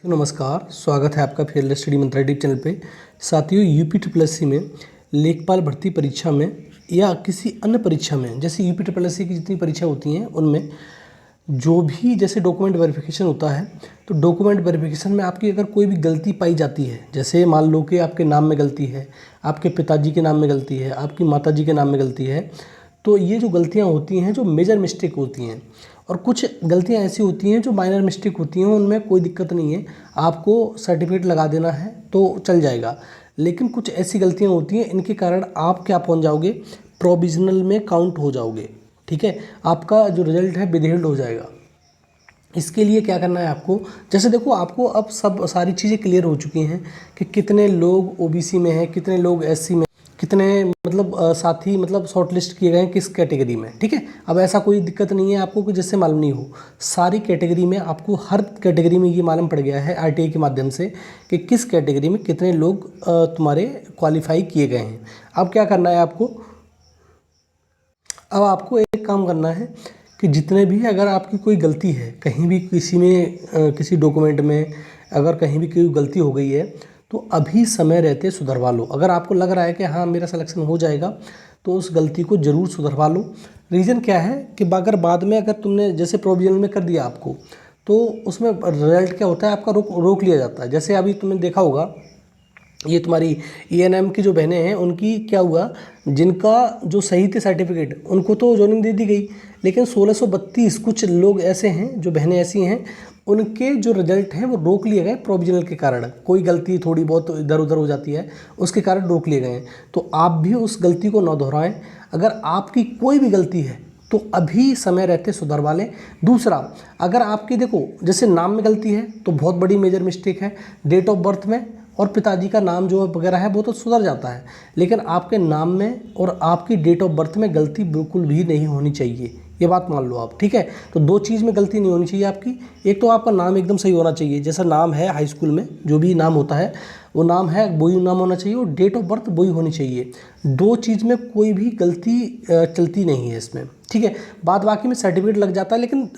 नमस्कार, स्वागत है आपका फेयरलेस स्टडी मंत्रा यूट्यूब चैनल पे। साथियों, यूपी ट्रिपल एस सी में लेखपाल भर्ती परीक्षा में या किसी अन्य परीक्षा में, जैसे यूपी ट्रिपल एस सी की जितनी परीक्षा होती हैं उनमें जो भी जैसे डॉक्यूमेंट वेरिफिकेशन होता है, तो डॉक्यूमेंट वेरिफिकेशन में आपकी अगर कोई भी गलती पाई जाती है, जैसे मान लो कि आपके नाम में गलती है, आपके पिताजी के नाम में गलती है, आपकी माताजी के नाम में गलती है, तो ये जो गलतियाँ होती हैं जो मेजर मिस्टेक होती हैं, और कुछ गलतियाँ ऐसी होती हैं जो माइनर मिस्टेक होती हैं, उनमें कोई दिक्कत नहीं है, आपको सर्टिफिकेट लगा देना है तो चल जाएगा। लेकिन कुछ ऐसी गलतियाँ होती हैं, इनके कारण आप क्या पहुंच जाओगे, प्रोविजनल में काउंट हो जाओगे। ठीक है, आपका जो रिजल्ट है विदहेल्ड हो जाएगा। इसके लिए क्या करना है आपको, जैसे देखो आपको अब सब सारी चीज़ें क्लियर हो चुकी हैं कि कितने लोग ओबीसी में हैं, कितने लोग एससी में, कितने साथी शॉर्टलिस्ट किए गए हैं किस कैटेगरी में। ठीक है, अब ऐसा कोई दिक्कत नहीं है आपको कि जिससे मालूम नहीं हो, सारी कैटेगरी में आपको हर कैटेगरी में ये मालूम पड़ गया है आरटीआई के माध्यम से कि किस कैटेगरी में कितने लोग तुम्हारे क्वालिफाई किए गए हैं। अब क्या करना है आपको, अब आपको एक काम करना है कि जितने भी अगर आपकी कोई गलती है कहीं भी किसी में किसी डॉक्यूमेंट में अगर कहीं भी कोई गलती हो गई है तो अभी समय रहते सुधरवा लो। अगर आपको लग रहा है कि हाँ मेरा सिलेक्शन हो जाएगा तो उस गलती को ज़रूर सुधरवा लो। रीज़न क्या है कि अगर बाद में अगर तुमने जैसे प्रोविजनल में कर दिया आपको, तो उसमें रिजल्ट क्या होता है आपका रोक लिया जाता है। जैसे अभी तुमने देखा होगा, ये तुम्हारी ईएनएम की जो बहनें हैं उनकी क्या हुआ, जिनका जो सही थे सर्टिफिकेट उनको तो जॉइनिंग दे दी गई, लेकिन 1632 कुछ लोग ऐसे हैं, जो बहनें ऐसी हैं, उनके जो रिजल्ट हैं वो रोक लिए गए प्रोविजनल के कारण। कोई गलती थोड़ी बहुत इधर उधर हो जाती है, उसके कारण रोक लिए गए हैं। तो आप भी उस गलती को न दोहराएं। अगर आपकी कोई भी गलती है तो अभी समय रहते सुधरवा लें। दूसरा, अगर आपकी देखो जैसे नाम में गलती है तो बहुत बड़ी मेजर मिस्टेक है, डेट ऑफ बर्थ में और पिताजी का नाम जो वगैरह है वो तो सुधर जाता है, लेकिन आपके नाम में और आपकी डेट ऑफ बर्थ में गलती बिल्कुल भी नहीं होनी चाहिए, ये बात मान लो आप। ठीक है, तो दो चीज़ में गलती नहीं होनी चाहिए आपकी। एक तो आपका नाम एकदम सही होना चाहिए, जैसा नाम है हाई स्कूल में जो भी नाम होता है वो नाम है वही नाम होना चाहिए, और डेट ऑफ बर्थ वही होनी चाहिए। दो चीज़ में कोई भी गलती चलती नहीं है इसमें। ठीक है, बाद बाकी में सर्टिफिकेट लग जाता है, लेकिन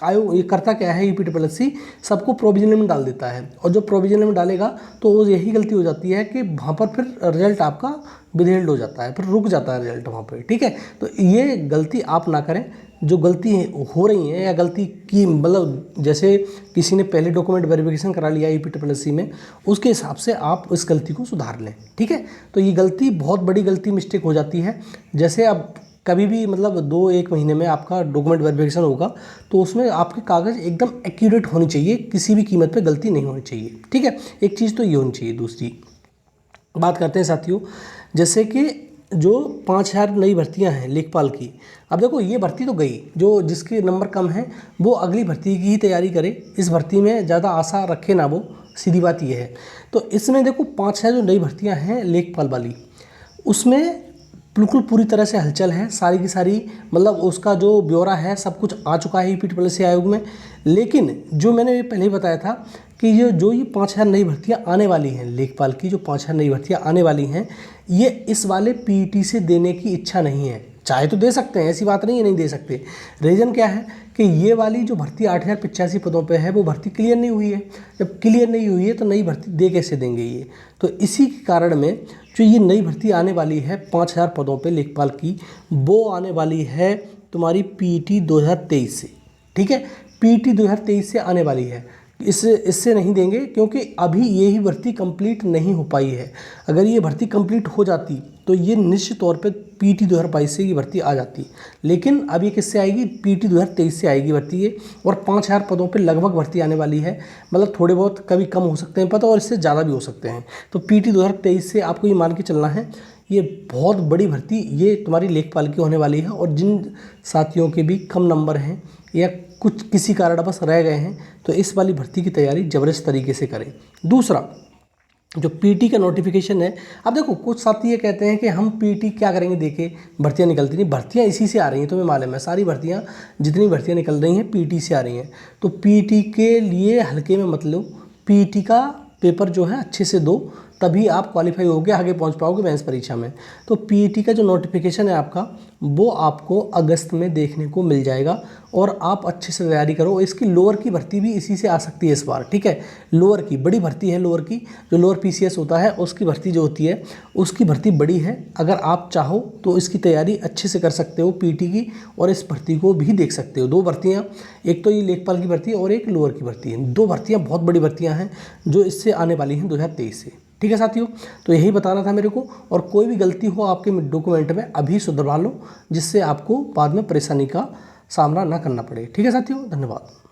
आयोग ये करता क्या है, यूपी ट्रिपल एस सी सबको प्रोविजनल में डाल देता है, और जो प्रोविजनल में डालेगा तो वो यही गलती हो जाती है कि वहाँ पर फिर रिजल्ट आपका विदहेल्ड हो जाता है, फिर रुक जाता है रिजल्ट वहाँ पर। ठीक है, तो ये गलती आप ना करें। जो गलती हो रही है या गलती की जैसे किसी ने पहले डॉक्यूमेंट वेरिफिकेशन करा लिया यूपी ट्रिपल एस सी में, उसके हिसाब से आप इस गलती को सुधार लें। ठीक है, तो ये गलती बहुत बड़ी गलती मिस्टेक हो जाती है। जैसे अब कभी भी 2-1 महीने में आपका डॉक्यूमेंट वेरिफिकेशन होगा तो उसमें आपके कागज़ एकदम एक्यूरेट होनी चाहिए, किसी भी कीमत पे गलती नहीं होनी चाहिए। ठीक है, एक चीज़ तो ये होनी चाहिए। दूसरी बात करते हैं साथियों, जैसे कि जो 5000 नई भर्तियां हैं लेखपाल की। अब देखो ये भर्ती तो गई, जो जिसके नंबर कम हैं वो अगली भर्ती की ही तैयारी करे, इस भर्ती में ज़्यादा आशा रखे ना, वो सीधी बात ये है। तो इसमें देखो 5000 जो नई भर्तियां हैं लेखपाल वाली, उसमें बिल्कुल पूरी तरह से हलचल है, सारी की सारी उसका जो ब्यौरा है सब कुछ आ चुका है यूपी ट्रिपल एस सी आयोग में। लेकिन जो मैंने पहले ही बताया था कि ये 5000 नई भर्तियां आने वाली हैं लेखपाल की, जो 5000 नई भर्तियां आने वाली हैं, ये इस वाले पीईटी से देने की इच्छा नहीं है। चाहे तो दे सकते हैं, ऐसी बात नहीं है नहीं दे सकते। रीज़न क्या है कि ये वाली जो भर्ती 8085 पदों पे है वो भर्ती क्लियर नहीं हुई है। जब क्लियर नहीं हुई है तो नई भर्ती दे कैसे देंगे ये। तो इसी के कारण में जो ये नई भर्ती आने वाली है 5000 पदों पे लेखपाल की, वो आने वाली है तुम्हारी पीईटी 2023 से। ठीक है, पीईटी 2023 से आने वाली है, इससे नहीं देंगे, क्योंकि अभी यही भर्ती कंप्लीट नहीं हो पाई है। अगर ये भर्ती कंप्लीट हो जाती तो ये निश्चित तौर पे पीईटी 2022 से ये भर्ती आ जाती, लेकिन अब ये किससे आएगी, पीईटी 2023 से आएगी भर्ती ये। और 5000 पदों पे लगभग भर्ती आने वाली है, थोड़े बहुत कभी कम हो सकते हैं पता, और इससे ज़्यादा भी हो सकते हैं। तो पीईटी 2023 से आपको ये मान के चलना है, ये बहुत बड़ी भर्ती ये तुम्हारी लेखपाल की होने वाली है। और जिन साथियों के भी कम नंबर हैं या कुछ किसी कारणवश रह गए हैं, तो इस वाली भर्ती की तैयारी ज़बरदस्त तरीके से करें। दूसरा, जो पीटी का नोटिफिकेशन है, अब देखो कुछ साथी ये कहते हैं कि हम पीटी क्या करेंगे, देखे भर्तियां निकलती नहीं, भर्तियां इसी से आ रही हैं, तुम्हें मालूम है सारी भर्तियां जितनी भर्तियां निकल रही हैं पीटी से आ रही हैं। तो पीटी के लिए हल्के में मत लो, पीटी का पेपर जो है अच्छे से दो, तभी आप क्वालिफाई होकर आगे पहुंच पाओगे मेंस परीक्षा में। तो पीईटी का जो नोटिफिकेशन है आपका, वो आपको अगस्त में देखने को मिल जाएगा और आप अच्छे से तैयारी करो। इसकी लोअर की भर्ती भी इसी से आ सकती है इस बार, ठीक है। लोअर की बड़ी भर्ती है, लोअर की जो लोअर पीसीएस होता है उसकी भर्ती जो होती है, उसकी भर्ती बड़ी है। अगर आप चाहो तो इसकी तैयारी अच्छे से कर सकते हो पीटी की, और इस भर्ती को भी देख सकते हो। 2 भर्तियाँ, एक तो ये लेखपाल की भर्ती है और एक लोअर की भर्ती है। 2 भर्तियाँ बहुत बड़ी भर्तियाँ हैं जो इससे आने वाली हैं 2023 से, ठीक है साथियों। तो यही बताना था मेरे को, और कोई भी गलती हो आपके डॉक्यूमेंट में अभी सुधरवा लो, जिससे आपको बाद में परेशानी का सामना ना करना पड़े, ठीक है साथियों। धन्यवाद।